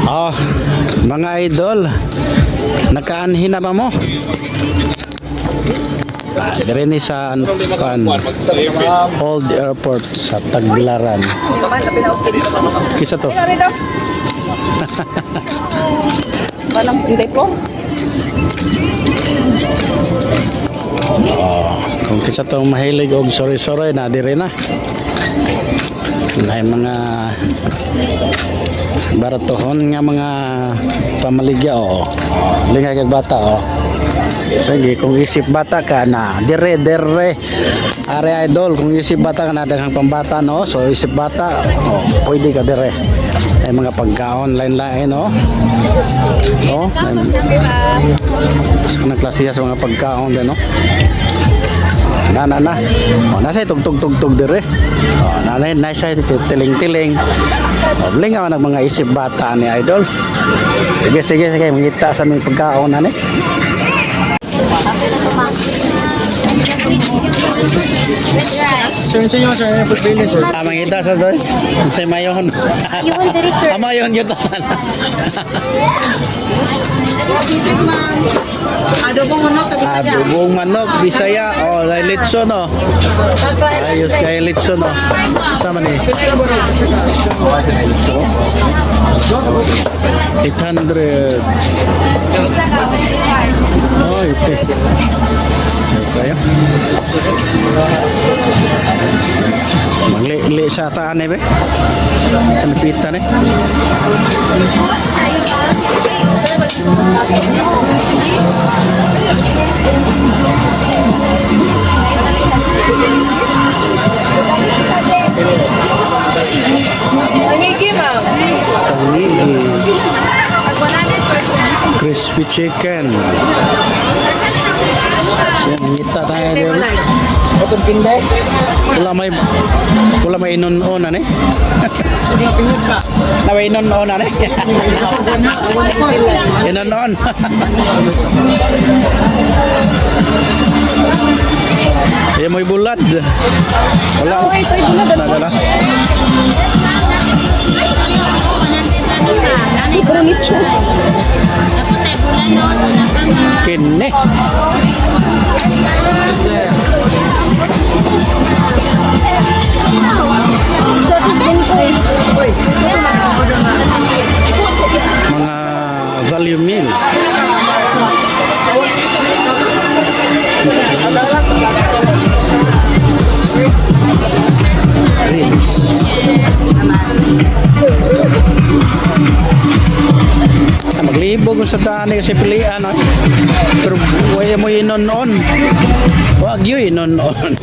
Oh, mga idol, nakaanhin na ba mo? Dire ni sa Old Airport sa Tagbilaran. Kisa to? Walang pintay po. Oh, kung kisa to mahilig og sorry na dire na. May mga baratohon nga mga pamaligya o lingay kag bata o. Sige, kung isip bata ka na dire are idol, kung isip bata ka na daghang pambata no, so isip bata o, pwede ka dire. Ay mga pagkaon lain-lain no. No, sa klase sa mga pagkaon din no. Na o nasa tugtog dire o nanay nasa tiling-tiling o blingaw ng mga isip bata ni idol. Sige mangita sa mga pagkaon na ni. Sir, sir, pagpili, sir. Mangita sa doy sa mayon. Mayon gyud. Adobong manok kag Bisaya. Adobong manok Bisaya o litso no. Ayos kay litso no. Sama ni 800. Oh, ito. Kaya. Mangli sa taan eh be. Kanapitan eh. Tanigi, ma'am. Tanigi. Crispy chicken. Yan, ngita tayo dito. Otong pinday. Wala may inon-onan eh. Pinis ba? Nawa inon-onan eh. Inon-on. Ayan mo'y bulad. Wala. Wala. Kini. Mga value meal. Ribs. Maglibog sa daan kasi pilihan no? Pero wala mo inon-on. Wag yun inon-on.